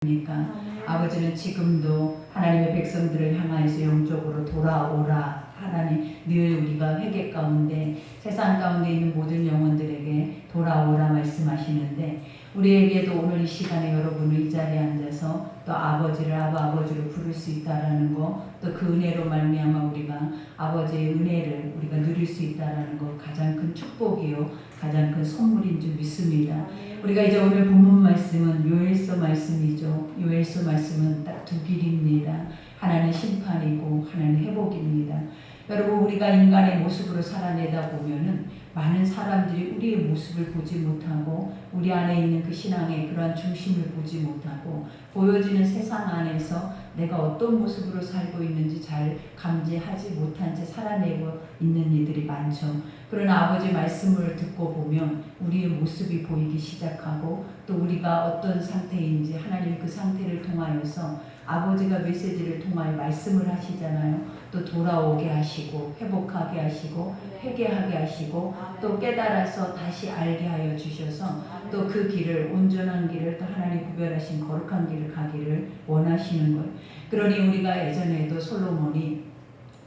그러니까 아버지는 지금도 하나님의 백성들을 향하여서 영적으로 돌아오라. 하나님 늘 우리가 회개 가운데 세상 가운데 있는 모든 영혼들에게 돌아오라 말씀하시는데, 우리에게도 오늘 이 시간에 여러분을 이 자리에 앉아서 또 아버지를 아버지로 부를 수 있다라는 거, 또 그 은혜로 말미암아 우리가 아버지의 은혜를 우리가 누릴 수 있다라는 거, 가장 큰 축복이요 가장 큰 선물인 줄 믿습니다. 우리가 이제 오늘 본문 말씀은 요엘서 말씀이죠. 요엘서 말씀은 딱 두 길입니다. 하나는 심판이고 하나는 회복입니다. 여러분, 우리가 인간의 모습으로 살아내다 보면은 많은 사람들이 우리의 모습을 보지 못하고 우리 안에 있는 그 신앙의 그러한 중심을 보지 못하고 보여지는 세상 안에서 내가 어떤 모습으로 살고 있는지 잘 감지하지 못한 채 살아내고 있는 이들이 많죠. 그러나 아버지 말씀을 듣고 보면 우리의 모습이 보이기 시작하고 또 우리가 어떤 상태인지 하나님 그 상태를 통하여서 아버지가 메시지를 통하여 말씀을 하시잖아요. 또 돌아오게 하시고 회복하게 하시고 회개하게 하시고 또 깨달아서 다시 알게 하여 주셔서 또 그 길을, 온전한 길을, 또 하나님 구별하신 거룩한 길을 가기를 원하시는 거예요. 그러니 우리가 예전에도 솔로몬이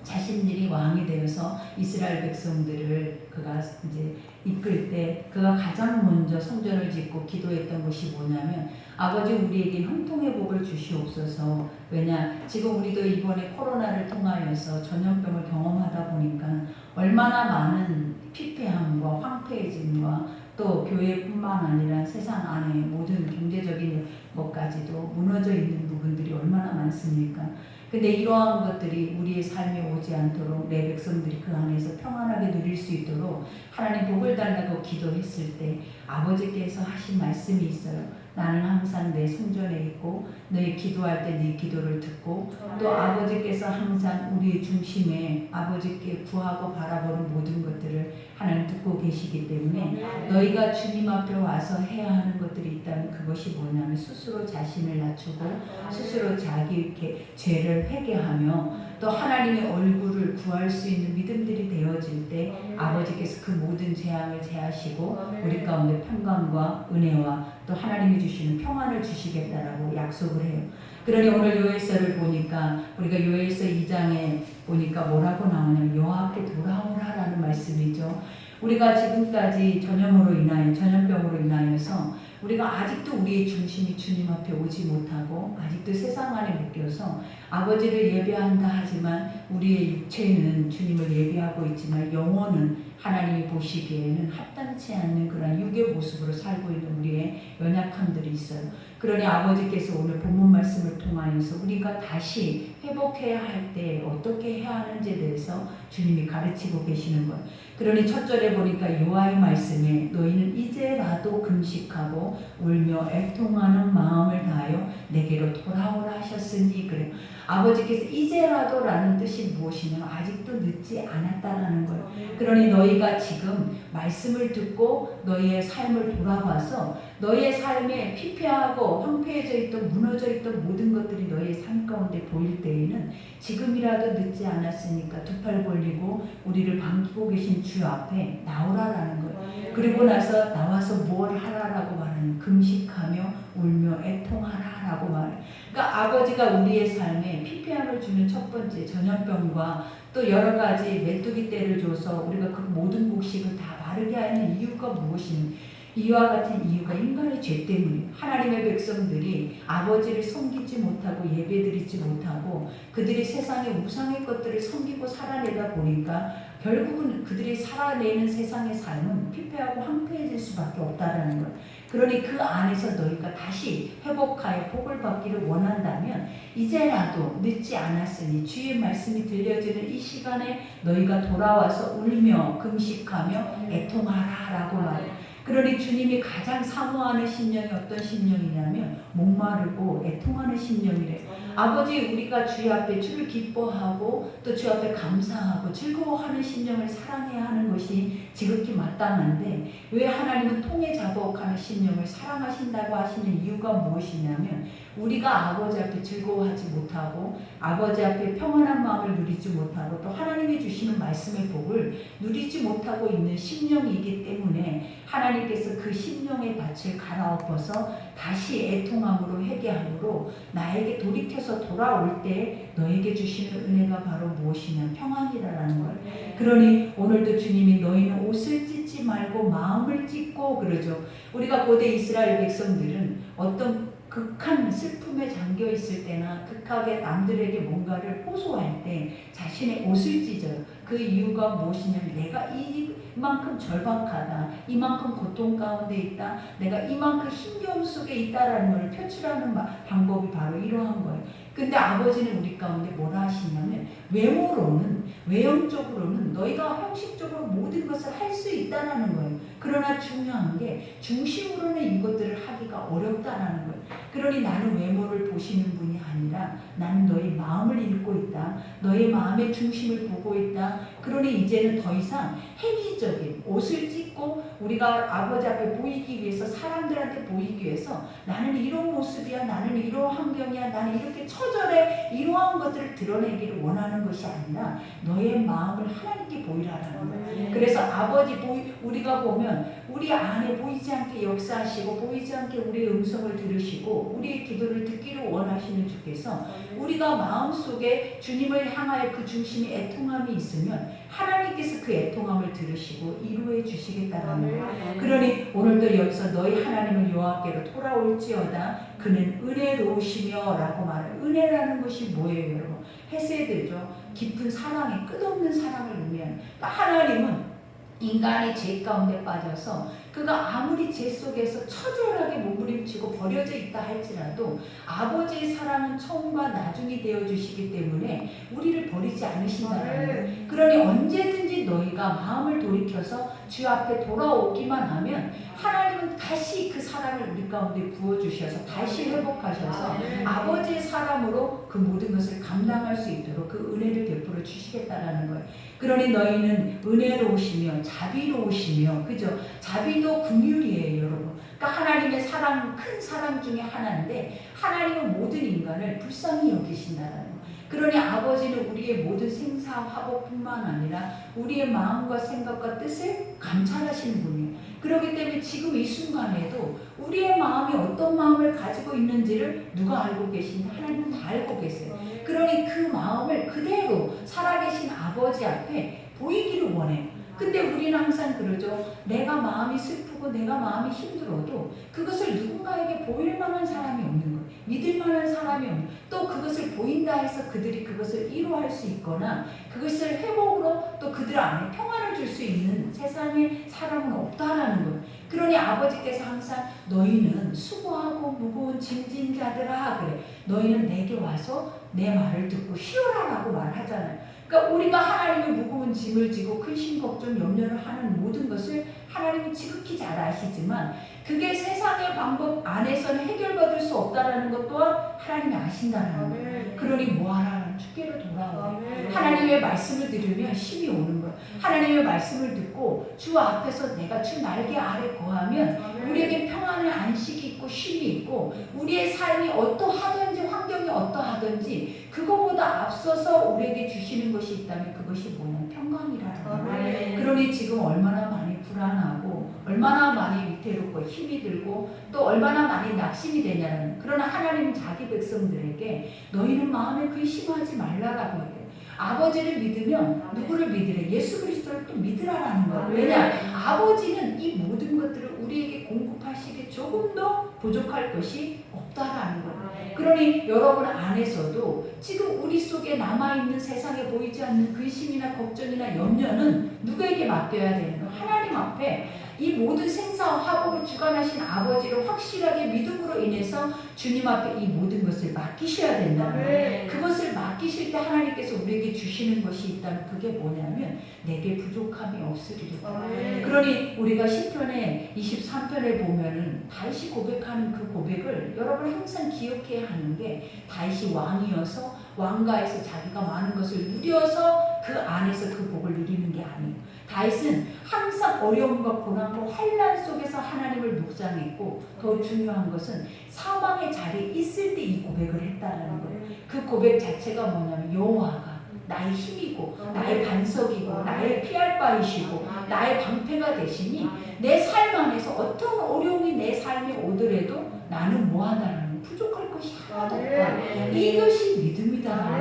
자신들이 왕이 되어서 이스라엘 백성들을 그가 이제 이끌 때 그가 가장 먼저 성전을 짓고 기도했던 것이 뭐냐면, 아버지 우리에게 형통의 복을 주시옵소서. 왜냐, 지금 우리도 이번에 코로나를 통하여서 전염병을 경험하다 보니까 얼마나 많은 피폐함과 황폐해짐과 또 교회뿐만 아니라 세상 안에 모든 경제적인 것까지도 무너져 있는 부분들이 얼마나 많습니까? 근데 이러한 것들이 우리의 삶에 오지 않도록 내 백성들이 그 안에서 평안하게 누릴 수 있도록 하나님 복을 달라고 기도했을 때 아버지께서 하신 말씀이 있어요. 나는 항상 내 성전에 있고 너희 기도할 때 네 기도를 듣고 또 아버지께서 항상 우리의 중심에 아버지께 구하고 바라보는 모든 것들을 하나님 듣고 계시기 때문에 너희가 주님 앞에 와서 해야 하는 것들이 있다면 그것이 뭐냐면 스스로 자신을 낮추고 스스로 자기 죄를 회개하며 또 하나님의 얼굴을 구할 수 있는 믿음들이 되어질 때 아버지께서 그 모든 재앙을 제하시고 우리 가운데 평강과 은혜와 또 하나님이 주시는 평안을 주시겠다라고 약속을 해요. 그러니 오늘 요엘서를 보니까 우리가 요엘서 2장에 보니까 뭐라고 나오냐면 여호와께 돌아오라라는 말씀이죠. 우리가 지금까지 전염병으로 인하여서 우리가 아직도 우리의 중심이 주님 앞에 오지 못하고 아직도 세상 안에 묶여서 아버지를 예배한다 하지만 우리의 육체는 주님을 예배하고 있지만 영혼은 하나님이 보시기에는 합당치 않는 그런 육의 모습으로 살고 있는 우리의 연약함들이 있어요. 그러니 아버지께서 오늘 본문 말씀을 통하여서 우리가 다시 회복해야 할 때 어떻게 해야 하는지에 대해서 주님이 가르치고 계시는 거예요. 그러니 첫 절에 보니까 여호와의 말씀에 너희는 이제라도 금식하고 울며 애통하는 마음을 다하여 내게로 돌아오라 하셨으니 그래요. 아버지께서 이제라도라는 뜻이 무엇이냐면 아직도 늦지 않았다라는 거예요. 그러니 너희가 지금 말씀을 듣고 너희의 삶을 돌아봐서 너희의 삶에 피폐하고 황폐해져 있던 무너져 있던 모든 것들이 너희의 삶 가운데 보일 때에는 지금이라도 늦지 않았으니까 두 팔 벌리고 우리를 반기고 계신 주 앞에 나오라라는 거예요. 그리고 나서 나와서 뭘 하라라고 말하는, 금식하며 울며 애통하라라고 말해요. 그러니까 아버지가 우리의 삶에 피폐함을 주는 첫 번째 전염병과 또 여러 가지 메뚜기 떼를 줘서 우리가 그 모든 곡식을 다 마르게 하는 이유가 무엇인지, 이와 같은 이유가 인간의 죄 때문이에요. 하나님의 백성들이 아버지를 섬기지 못하고 예배드리지 못하고 그들이 세상의 우상의 것들을 섬기고 살아내다 보니까 결국은 그들이 살아내는 세상의 삶은 피폐하고 황폐해질 수밖에 없다라는 거예요. 그러니 그 안에서 너희가 다시 회복하여 복을 받기를 원한다면 이제라도 늦지 않았으니 주의 말씀이 들려지는 이 시간에 너희가 돌아와서 울며 금식하며 애통하라라고 말해요. 그러니 주님이 가장 사모하는 심령이 어떤 심령이냐면 목마르고 애통하는 심령이래요. 아버지, 우리가 주의 앞에 주를 기뻐하고 또 주 앞에 감사하고 즐거워하는 심령을 사랑해야 하는 것이 지극히 마땅한데 왜 하나님은 통에 자복하는 심령을 사랑하신다고 하시는 이유가 무엇이냐면 우리가 아버지 앞에 즐거워하지 못하고 아버지 앞에 평안한 마음을 누리지 못하고 또 하나님이 주시는 말씀의 복을 누리지 못하고 있는 심령이기 때문에 하나님 하나님께서 그 심령의 밭을 갈아엎어서 다시 애통함으로 회개함으로 나에게 돌이켜서 돌아올 때 너에게 주시는 은혜가 바로 무엇이냐? 평안이라는 걸. 그러니 오늘도 주님이 너희는 옷을 찢지 말고 마음을 찢고 그러죠. 우리가 고대 이스라엘 백성들은 어떤 극한 슬픔에 잠겨 있을 때나 극하게 남들에게 뭔가를 호소할 때 자신의 옷을 찢어요. 그 이유가 무엇이냐면 내가 이만큼 절박하다, 이만큼 고통 가운데 있다, 내가 이만큼 힘겨움 속에 있다라는 걸 표출하는 방법이 바로 이러한 거예요. 근데 아버지는 우리 가운데 뭐라 하시냐면 외모로는, 외형적으로는 너희가 형식적으로 모든 것을 할 수 있다라는 거예요. 그러나 중요한 게 중심으로는 이것들을 하기가 어렵다라는 거예요. 그러니 나는 외모를 보시는 분이 아니라 나는 너희 마음을 읽고 있다. 너희 마음의 중심을 보고 있다. 그러니 이제는 더 이상 행위적인 옷을 찢고 우리가 아버지 앞에 보이기 위해서, 사람들한테 보이기 위해서 나는 이런 모습이야, 나는 이런 환경이야, 나는 이렇게 처절해, 이러한 것들을 드러내기를 원하는 것이 아니라 너의 마음을 하나님께 보이라라는 거예요. 그래서 아버지 우리가 보면 우리 안에 보이지 않게 역사하시고 보이지 않게 우리의 음성을 들으시고 우리의 기도를 듣기를 원하시는 주께서 우리가 마음속에 주님을 향하여 그 중심에 애통함이 있으면 하나님께서 그 애통함을 들으시고 이루어 주시겠다는 거예요. 그러니 오늘도 여기서 너희 하나님은 여호와께로 돌아올지어다 그는 은혜로우시며 라고 말해요. 은혜라는 것이 뭐예요 여러분? 헤세드죠. 깊은 사랑의 끝없는 사랑을 의미하는. 그러니까 하나님은 인간이 죄 가운데 빠져서 그가 아무리 죄 속에서 처절하게 몸부림치고 버려져 있다 할지라도 아버지의 사랑은 처음과 나중이 되어주시기 때문에 우리를 버리지 않으신다는 거예요. 그러니 언제든지 너희가 마음을 돌이켜서 주 앞에 돌아오기만 하면 하나님은 다시 그 사랑을 우리 가운데 부어주셔서 다시 회복하셔서 아버지의 사랑으로 그 모든 것을 감당할 수 있도록 그 은혜를 베풀어 주시겠다라는 거예요. 그러니 너희는 은혜로우시며 자비로우시며, 그죠? 자비도 긍휼이에요 여러분. 그러니까 하나님의 사랑, 큰 사랑 중에 하나인데 하나님은 모든 인간을 불쌍히 여기신다는 거예요. 그러니 아버지는 우리의 모든 생사화복뿐만 아니라 우리의 마음과 생각과 뜻을 감찰하시는 분이에요. 그렇기 때문에 지금 이 순간에도 우리의 마음이 어떤 마음을 가지고 있는지를 누가 알고 계신지 하나님은 다 알고 계세요. 그러니 그 마음을 그대로 살아계신 아버지 앞에 보이기를 원해요. 근데 우리는 항상 그러죠. 내가 마음이 슬프고 내가 마음이 힘들어도 그것을 누군가에게 보일 만한 사람이 없는 거예요. 믿을 만한 사람이 없는 거예요. 또 그것을 보인다 해서 그들이 그것을 이루할 수 있거나 그것을 회복으로 또 그들 안에 평안을 줄 수 있는 세상에 사람은 없다라는 거예요. 그러니 아버지께서 항상 너희는 수고하고 무거운 짐진 자들아 그래. 너희는 내게 와서 내 말을 듣고 쉬어라라고 말하잖아요. 그러니까 우리가 하나님의 무거운 짐을 지고 근심 걱정 염려를 하는 모든 것을 하나님은 지극히 잘 아시지만 그게 세상의 방법 안에서는 해결받을 수 없다라는 것 또한 하나님이 아신다라는 거예요. 그러니 뭐하라? 주께로 돌아오래. 하나님의 말씀을 들으면 쉼이 오는 거예요. 하나님의 말씀을 듣고 주 앞에서 내가 주 날개 아래 거하면 우리에게 평안의 안식이 있고 쉼이 있고 우리의 삶이 어떠하든지 환경이 어떠하든지 그거보다 앞서서 우리에게 주시는 것이 있다면 그것이 뭐냐면 평강이라는 거예요. 그러니 지금 얼마나 많이 불안하고 얼마나 많이 위태롭고 힘이 들고 또 얼마나 많이 낙심이 되냐는. 그러나 하나님은 자기 백성들에게 너희는 마음에 근심하지 말라라고 해요. 아버지를 믿으면 누구를 믿으래? 예수 그리스도를 또 믿으라라는 거예요. 왜냐? 아버지는 이 모든 것들을 우리에게 공급하시기에 조금 더 부족할 것이 없다라는 거예요. 그러니 여러분 안에서도 지금 우리 속에 남아있는 세상에 보이지 않는 근심이나 걱정이나 염려는 누구에게 맡겨야 되는 거예요? 하나님 앞에 이 모든 생사와 화복을 주관하신 아버지를 확실하게 믿음으로 인해서 주님 앞에 이 모든 것을 맡기셔야 된다는 거예요. 그것을 맡기실 때 하나님께서 우리에게 주시는 것이 있다면 그게 뭐냐면 내게 부족함이 없으리라. 그러니 우리가 시편의 23편에 보면은 다윗이 고백하는 그 고백을 여러분 항상 기억해야 하는 게 다윗이 왕이어서 왕가에서 자기가 많은 것을 누려서 그 안에서 그 복을 누리는 게 아니에요. 다윗은 항상 어려움과 고난과 환난 속에서 하나님을 묵상했고 더 중요한 것은 사망의 자리에 있을 때 이 고백을 했다는 거예요. 그 고백 자체가 뭐냐면 여호와가 나의 힘이고 나의 반석이고 나의 피할 바이시고 나의 방패가 되시니 내 삶 안에서 어떤 어려움이 내 삶에 오더라도 나는 뭐하다는 부족할 것이 하나도 없다. 이것이 믿음이다.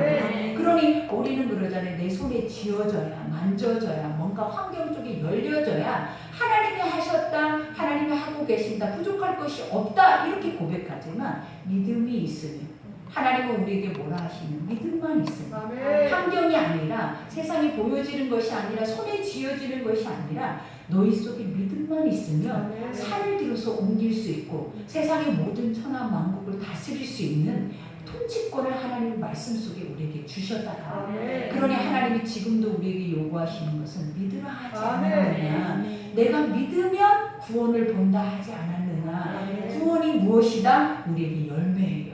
그러니 우리는 그러잖아요. 내 손에 쥐어져야 만져져야 뭔가 환경 쪽에 열려져야 하나님이 하셨다, 하나님이 하고 계신다, 부족할 것이 없다 이렇게 고백하지만 믿음이 있으면 하나님은 우리에게 뭐라 하시는 믿음만 있으면 환경이 아니라 세상이 보여지는 것이 아니라 손에 쥐어지는 것이 아니라 너희 속에 믿음만 있으면 산을 들어서 옮길 수 있고 세상의 모든 천하 만국을 다스릴 수 있는 통치권을 하나님의 말씀 속에 우리에게 주셨다. 그러니 하나님이 지금도 우리에게 요구하시는 것은 믿으라 하지 않았느냐, 내가 믿으면 구원을 본다 하지 않았느냐. 구원이 무엇이다? 우리에게 열매예요.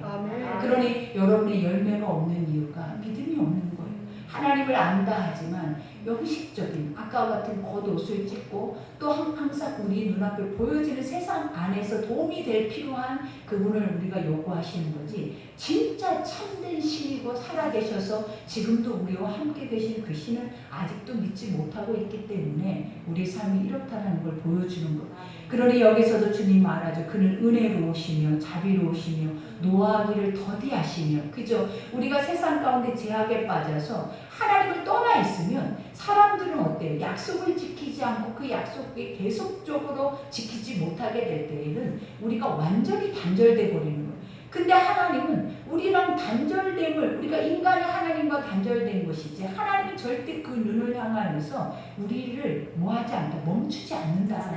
그러니 여러분의 열매가 없는 이유가 믿음이 없는 거예요. 하나님을 안다 하지만 형식적인 아까와 같은 겉옷을 찢고 또 항상 우리 눈앞에 보여지는 세상 안에서 도움이 될 필요한 그분을 우리가 요구하시는 거지, 진짜 참된 신이고 살아계셔서 지금도 우리와 함께 계신 그 신을 아직도 믿지 못하고 있기 때문에 우리 삶이 이렇다는 걸 보여주는 것. 그러니 여기서도 주님 말하죠. 그는 은혜로우시며 자비로우시며 노하기를 더디하시며, 그죠? 우리가 세상 가운데 제약에 빠져서 하나님을 떠나 있으면 사람들은 어때요? 약속을 지키지 않고 그 약속이 계속적으로 지키지 못하게 될 때에는 우리가 완전히 단절돼 버리는 거예요. 근데 하나님은 우리랑 단절됨을, 우리가 인간이 하나님과 단절된 것이지 하나님은 절대 그 눈을 향하여서 우리를 뭐하지 않다, 멈추지 않는다.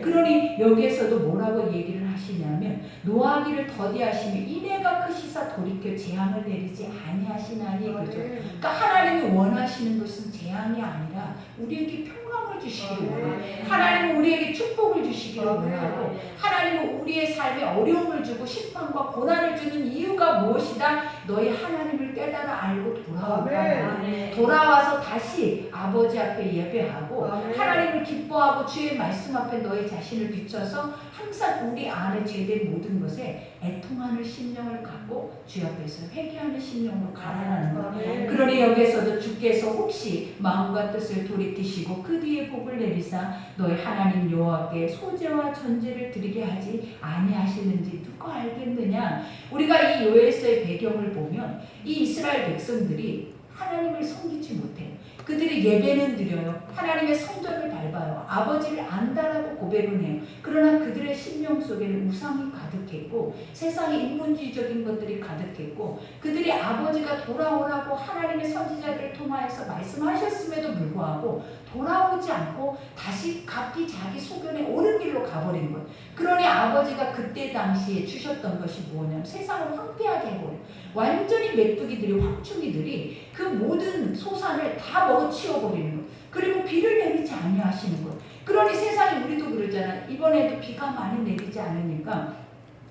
그러니 여기에서도 뭐라고 얘기를 하시냐면 노하기를 더디하시며 이내가 크시사 돌이켜 재앙을 내리지 아니하시나니, 그죠? 그러니까 하나님이 원하시는 것은 재앙이 아니라 우리에게 평강을 주시기를 원하고, 하나님은 우리에게 축복을 주시기를 원하고, 하나님은 우리의 삶에 어려움을 주고 심판과 고난을 주는 이유가 무엇이다? 너희 하나님을 깨달아 알고 돌아오라. 돌아와서 다시 아버지 앞에 예배하고 하나님을 기뻐하고 주의 말씀 앞에 너희 자신을 비춰서 항상 우리 안에 죄된 모든 것에 애통하는 심령을 갖고 주 앞에서 회개하는 심령으로 가라라는 것. 그러니 여기에서도 주께서 혹시 마음과 뜻을 돌이키시고 그 뒤에 복을 내리사 너희 하나님 여호와께 소제와 전제를 드리게 하지 아니하시는지 누가 알겠느냐. 우리가 이 요엘서의 배경을 보면 이 이스라엘 백성들이 하나님을 섬기지 못해요. 그들이 예배는 드려요. 하나님의 성전을 밟아요. 아버지를 안다라고 고백은 해요. 그러나 그들의 심령 속에는 우상이 가득했고 세상의 인본주의적인 것들이 가득했고 그들이 아버지가 돌아오라고 하나님의 선지자들을 통하여서 말씀하셨음에도 불구하고 돌아오지 않고 다시 각기 자기 소견에 오는 길로 가버린 거예요. 그러니 아버지가 그때 당시에 주셨던 것이 뭐냐면 세상을 황폐하게 해버려요. 완전히 메뚜기들이, 황충이들이 그 모든 소산을 다 먹어치워버리는 거예요. 그리고 비를 내리지 아니하시는 거예요. 그러니 세상에 우리도 그러잖아요. 이번에도 비가 많이 내리지 않으니까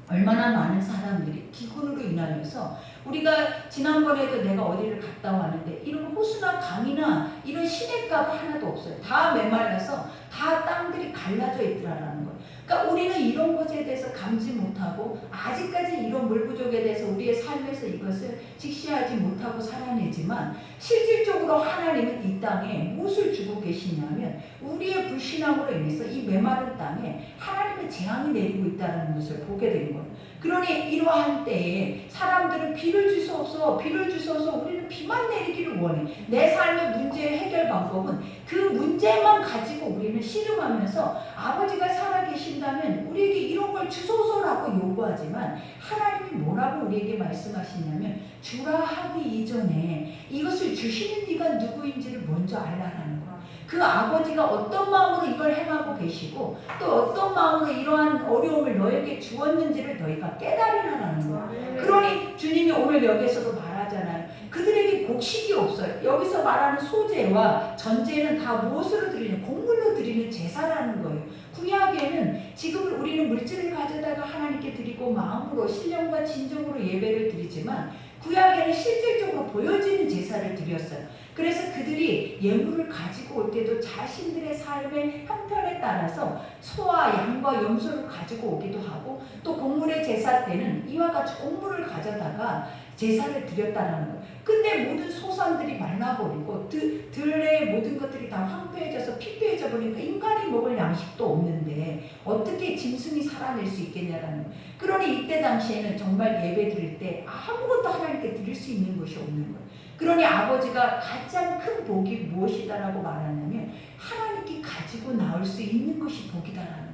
얼마나 많은 사람들이 기근으로 인하여서, 우리가 지난번에도 내가 어디를 갔다 왔는데 이런 호수나 강이나 이런 시냇가가 하나도 없어요. 다 메말라서 다 땅들이 갈라져 있더라라는 거예요. 그러니까 우리는 이런 것에 대해서 감지 못하고 아직까지 이런 물 부족에 대해서 우리의 삶에서 이것을 직시하지 못하고 살아내지만 실질적으로 하나님은 이 땅에 무엇을 주고 계시냐면 우리의 불신앙으로 인해서 이 메마른 땅에 하나님의 재앙이 내리고 있다는 것을 보게 된 거예요. 그러니 이러한 때에 사람들은 비를 주소서, 비를 주소서, 우리는 비만 내리기를 원해. 내 삶의 문제의 해결 방법은 그 문제만 가지고 우리는 씨름하면서 아버지가 살아계신다면 우리에게 이런 걸 주소서라고 요구하지만 하나님이 뭐라고 우리에게 말씀하시냐면 주라 하기 이전에 이것을 주시는 이가 누구인지를 먼저 알라라는 거야. 그 아버지가 어떤 마음으로 이걸 행하고 계시고 또 어떤 마음으로 이러한 어려움을 너에게 주었는지를 너희가 깨달으라는 거야. 그러니 주님이 오늘 여기에서도 말하잖아요. 그들에게 곡식이 없어요. 여기서 말하는 소제와 전제는 다 무엇으로 드리냐? 곡물로 드리는 제사라는 거예요. 구약에는 지금 우리는 물질을 가져다가 하나님께 드리고 마음으로 신령과 진정으로 예배를 드리지만 구약에는 실질적으로 보여지는 제사를 드렸어요. 그래서 그들이 예물을 가지고 올 때도 자신들의 삶의 형편에 따라서 소와 양과 염소를 가지고 오기도 하고 또 곡물의 제사 때는 이와 같이 곡물을 가져다가 제사를 드렸다라는 거예요. 근데 모든 소산들이 말라버리고 들의 모든 것들이 다 황폐해져서 피폐해져 버리니까 인간이 먹을 양식도 없는데 어떻게 짐승이 살아낼 수 있겠냐라는 거예요. 그러니 이때 당시에는 정말 예배 드릴 때 아무것도 하나님께 드릴 수 있는 것이 없는 거예요. 그러니 아버지가 가장 큰 복이 무엇이다라고 말하냐면 하나님께 가지고 나올 수 있는 것이 복이다라는 거예요.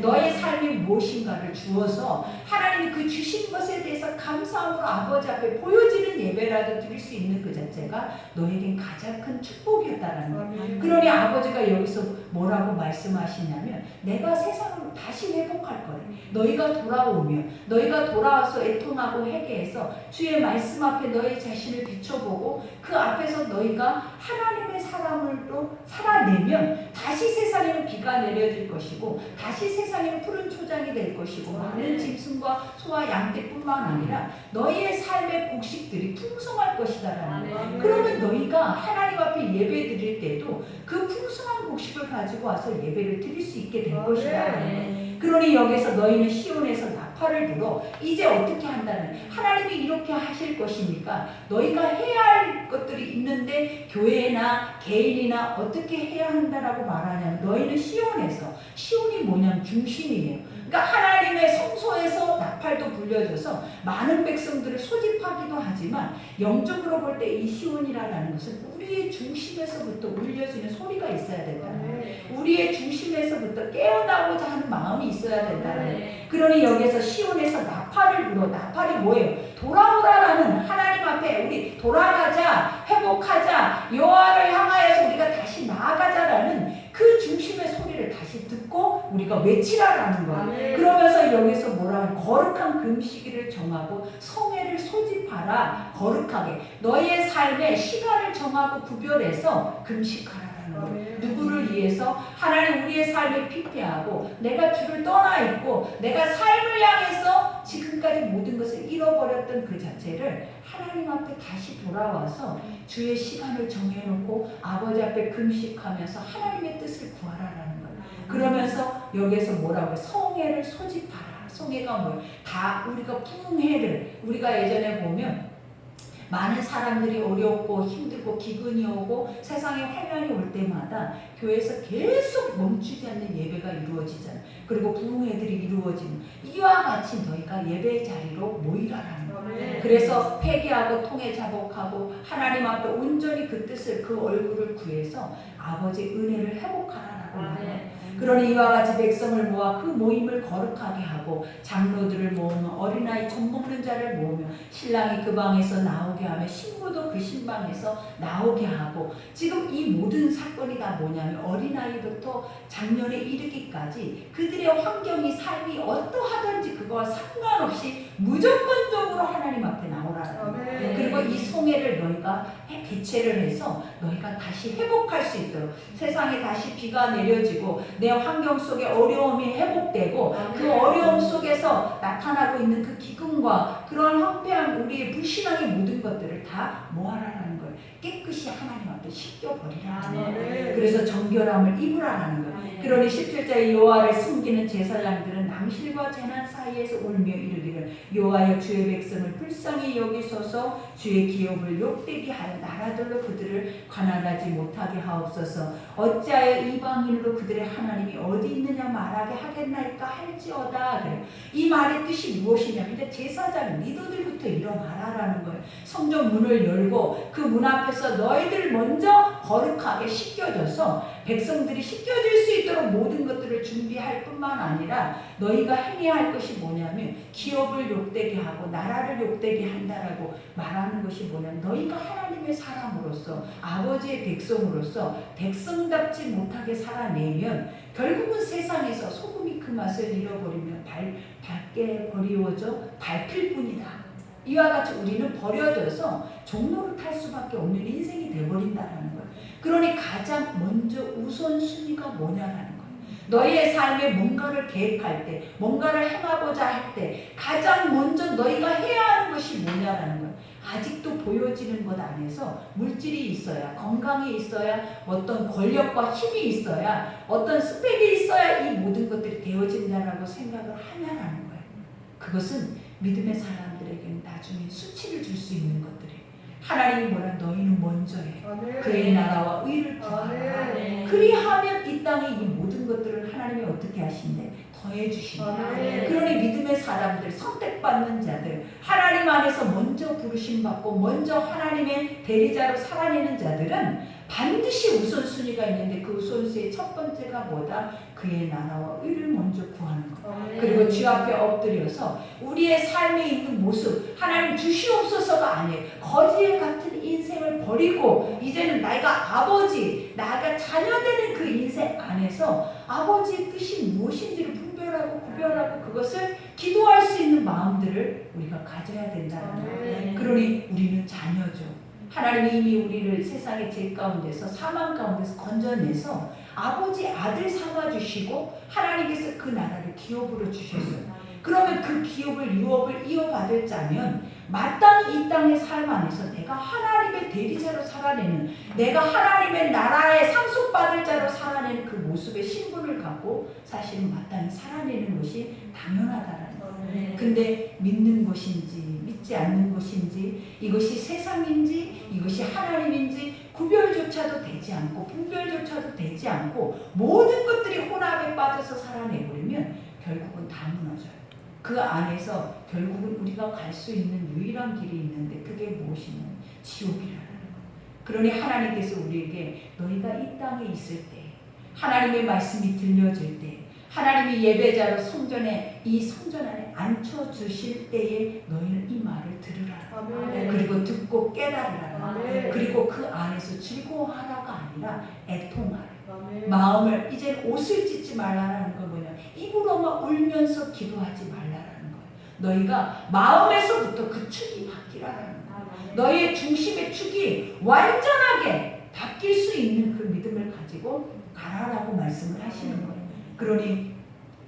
너의 삶이 무엇인가를 주어서 하나님이 그 주신 것에 대해서 감사함으로 아버지 앞에 보여지는 예배라도 드릴 수 있는 그 자체가 너에겐 가장 큰 축복이었다라는 거예요. 그러니 아버지가 여기서 뭐라고 말씀하시냐면 내가 세상을 다시 회복할 거래. 너희가 돌아오며 너희가 돌아와서 애통하고 회개해서 주의 말씀 앞에 너희 자신을 비춰보고 그 앞에서 너희가 하나님의 사람으로 살아내면 다시 세상에는 비가 내려질 것이고 다시 세상에는 푸른 초장이 될 것이고 많은 짐승과 소와 양떼뿐만 아니라 너희의 삶의 곡식들이 풍성할 것이다라는 거예요. 그러면 너희가 하나님 앞에 예배 드릴 때도 그 풍성한 곡식을 가지고 와서 예배를 드릴 수 있게 될 것이다라는 거예요. 그러니 여기서 너희는 시온에서 나팔을 불어 이제 어떻게 한다는 하나님이 이렇게 하실 것이니까 너희가 해야 할 것들이 있는데 교회나 개인이나 어떻게 해야 한다라고 말하냐면 너희는 시온에서 시온이 뭐냐면 중심이에요. 그러니까 하나님의 성소에서 나팔도 불려져서 많은 백성들을 소집하기도 하지만 영적으로 볼 때 이 시온이라는 것은 우리의 중심에서부터 울려지는 소리가 있어야 된다는 거예요. 우리의 중심에서부터 깨어나고자 하는 마음이 있어야 된다는 거예요. 그러니 여기서 시온에서 나팔을 불어. 나팔이 뭐예요? 돌아오라라는 하나님 앞에 우리 돌아가자, 회복하자, 여호와를 향하여서 우리가 다시 나아가자라는 그 중심의 소리를 다시 듣고 우리가 외치라라는 거예요. 그러면서 여기서 뭐라 하면 거룩한 금식일을 정하고 성회를 소집하라. 거룩하게 너희의 삶에 시간을 정하고 구별해서 금식하라. 누구를 위해서? 하나님 우리의 삶이 피폐하고 내가 주를 떠나 있고 내가 삶을 향해서 지금까지 모든 것을 잃어버렸던 그 자체를 하나님 앞에 다시 돌아와서 주의 시간을 정해놓고 아버지 앞에 금식하면서 하나님의 뜻을 구하라라는 거예요. 그러면서 여기에서 뭐라고 해요? 성회를 소집하라. 성회가 뭐예요? 다 우리가 부흥회를 우리가 예전에 보면 많은 사람들이 어렵고 힘들고 기근이 오고 세상에 환난이 올 때마다 교회에서 계속 멈추지 않는 예배가 이루어지잖아요. 그리고 부흥회들이 이루어지는 이와 같이 너희가 예배의 자리로 모이라라는 거예요. 그래서 회개하고 통회 자복하고 하나님 앞에 온전히 그 뜻을 그 얼굴을 구해서 아버지의 은혜를 회복하라라고 말해요. 그러니 이와 같이 백성을 모아 그 모임을 거룩하게 하고 장로들을 모으며 어린아이 젖 먹는 자를 모으며 신랑이 그 방에서 나오게 하며 신부도 그 신방에서 나오게 하고 지금 이 모든 사건이 다 뭐냐면 어린아이부터 장년에 이르기까지 그들의 환경이 삶이 어떠하든지 그거와 상관없이 무조건적으로 하나님 앞에 나오라는 거예요. 그리고 이 성회를 너희가 개최를 해서 너희가 다시 회복할 수 있도록 세상에 다시 비가 내려지고 내 환경 속에 어려움이 회복되고 그 어려움 속에서 나타나고 있는 그 기근과 그러한 황폐한 우리의 불신앙의 모든 것들을 다 모아라라는 거예요. 깨끗이 하나님 앞에 씻겨버리라는 거예요. 그래서 정결함을 입으라는 거예요. 그러니 17절에 여호와를 섬기는 제사장들은 낭실과 재난 사이에서 울며 이르기를 여호와여 주의 백성을 불쌍히 여기소서 주의 기업을 욕되게 하여 나라들로 그들을 가난하지 못하게 하옵소서 어찌하여 이방인으로 그들의 하나님이 어디 있느냐 말하게 하겠나이까 할지어다. 그래요. 이 말의 뜻이 무엇이냐면 이제 제사장 리더들부터 일어나라라는 거예요. 성전 문을 열고 그 문 앞에서 너희들 먼저 거룩하게 씻겨져서 백성들이 씻겨질 수 있도록 모든 것들을 준비할 뿐만 아니라 너희가 행해야 할 것이 뭐냐면 기업을 욕되게 하고 나라를 욕되게 한다라고 말하는 것이 뭐냐면 너희가 하나님의 사람으로서 아버지의 백성으로서 백성답지 못하게 살아내면 결국은 세상에서 소금이 그 맛을 잃어버리면 밝게 버리워져 밟힐 뿐이다. 이와 같이 우리는 버려져서 종로를 탈 수밖에 없는 인생이 되어버린다는 거예요. 그러니 가장 먼저 우선순위가 뭐냐라는 거예요. 너희의 삶에 뭔가를 계획할 때 뭔가를 행하고자 할 때 가장 먼저 너희가 해야 하는 것이 뭐냐라는 거예요. 아직도 보여지는 것 안에서 물질이 있어야 건강이 있어야 어떤 권력과 힘이 있어야 어떤 스펙이 있어야 이 모든 것들이 되어진다라고 생각을 하냐라는 거예요. 그것은 믿음의 사람들 사람들에게는 나중에 수치를 줄 수 있는 것들이 하나님이 뭐라 너희는 먼저 해. 아멘. 그의 나라와 의를 구하라. 아멘. 그리하면 이 땅의 이 모든 것들을 하나님이 어떻게 하신대? 더해 주신다. 아멘. 그러니 믿음의 사람들, 선택받는 자들, 하나님 안에서 먼저 부르심 받고 먼저 하나님의 대리자로 살아내는 자들은 반드시 우선순위가 있는데 그 우선순위의 첫 번째가 뭐다? 그의 나라와 의를 먼저 구하는 것. 아멘. 그리고 주 앞에 엎드려서 우리의 삶에 있는 모습, 하나님 주시옵소서가 아니에요. 거지 같은 인생을 버리고 이제는 내가 아버지, 나가 자녀 되는 그 인생 안에서 아버지의 뜻이 무엇인지를 분별하고 구별하고 그것을 기도할 수 있는 마음들을 우리가 가져야 된다는 거예요. 그러니 우리는 자녀죠. 하나님이 이미 우리를 세상의 죄 가운데서 사망 가운데서 건져내서 아버지 아들 삼아주시고 하나님께서 그 나라를 기업으로 주셨어요. 그러면 그 기업을 유업을 이어받을 자면 마땅히 이 땅의 삶 안에서 내가 하나님의 대리자로 살아내는, 내가 하나님의 나라의 상속받을 자로 살아내는 그 모습의 신분을 갖고 사실은 마땅히 살아내는 것이 당연하다라는 거예요. 근데 믿는 것인지 믿지 않는 것인지, 이것이 세상인지 이것이 하나님인지 구별조차도 되지 않고 분별조차도 되지 않고 모든 것들이 혼합에 빠져서 살아내버리면 결국은 다 무너져요. 그 안에서 결국은 우리가 갈 수 있는 유일한 길이 있는데 그게 무엇이냐면 지옥이라는 거예요. 그러니 하나님께서 우리에게 너희가 이 땅에 있을 때, 하나님의 말씀이 들려질 때, 하나님이 예배자로 성전에 이 성전 안에 앉혀주실 때에 너희는 이 말을 들으라. 아멘. 그리고 듣고 깨달으라. 아멘. 그리고 그 안에서 즐거워하라가 아니라 애통하라. 아멘. 마음을, 이제는 옷을 찢지 말라라는 건 뭐냐, 입으로만 울면서 기도하지 말라라는 거예요. 너희가 마음에서부터 그 축이 바뀌라라는 거예요. 너희의 중심의 축이 완전하게 바뀔 수 있는 그 믿음을 가지고 가라라고 말씀을 하시는 거예요. 그러니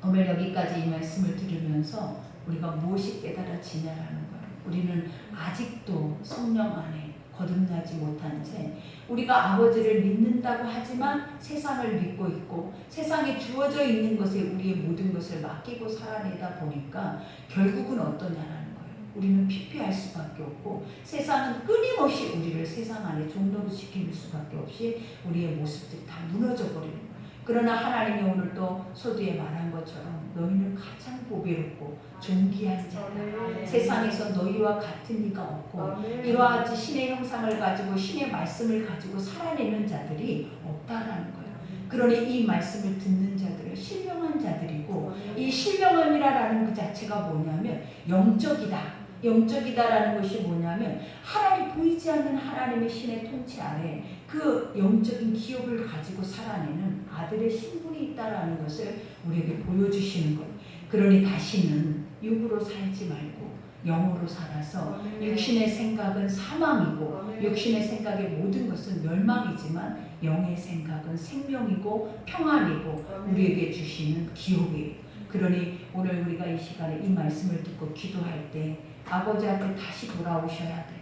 오늘 여기까지 이 말씀을 들으면서 우리가 무엇이 깨달아지냐라는 거예요. 우리는 아직도 성령 안에 거듭나지 못한 채 우리가 아버지를 믿는다고 하지만 세상을 믿고 있고 세상에 주어져 있는 것에 우리의 모든 것을 맡기고 살아내다 보니까 결국은 어떠냐라는 거예요. 우리는 피폐할 수밖에 없고 세상은 끊임없이 우리를 세상 안에 종로로 지킬 수밖에 없이 우리의 모습들이 다 무너져 버리는 거예요. 그러나 하나님이 오늘 또 소두에 말한 것처럼 너희는 가장 보배롭고 존귀한 자다. 세상에서 너희와 같은 이가 없고 이러하지 신의 형상을 가지고 신의 말씀을 가지고 살아내는 자들이 없다라는 거예요. 그러니 이 말씀을 듣는 자들은 신령한 자들이고 이 신령함이라는 그 자체가 뭐냐면 영적이다. 영적이다라는 것이 뭐냐면 하나님 보이지 않는 하나님의 신의 통치 아래 그 영적인 기업을 가지고 살아내는 아들의 신분이 있다라는 것을 우리에게 보여주시는 거예요. 그러니 다시는 육으로 살지 말고 영으로 살아서 육신의 생각은 사망이고 육신의 생각의 모든 것은 멸망이지만 영의 생각은 생명이고 평안이고 우리에게 주시는 기업이에요. 그러니 오늘 우리가 이 시간에 이 말씀을 듣고 기도할 때 아버지 앞에 다시 돌아오셔야 돼.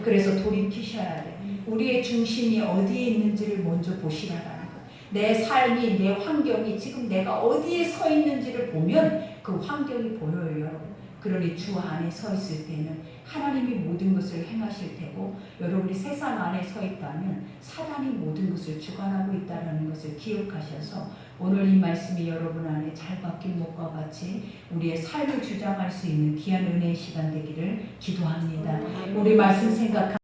그래서 돌이키셔야 돼. 우리의 중심이 어디에 있는지를 먼저 보시라라는 거. 내 삶이, 내 환경이 지금 내가 어디에 서 있는지를 보면 그 환경이 보여요, 여러분. 그러니 주 안에 서 있을 때는 하나님이 모든 것을 행하실 테고 여러분이 세상 안에 서 있다면 사단이 모든 것을 주관하고 있다는 것을 기억하셔서 오늘 이 말씀이 여러분 안에 잘 박힌 목과 같이 우리의 삶을 주장할 수 있는 귀한 은혜의 시간 되기를 기도합니다. 우리 말씀 생각하는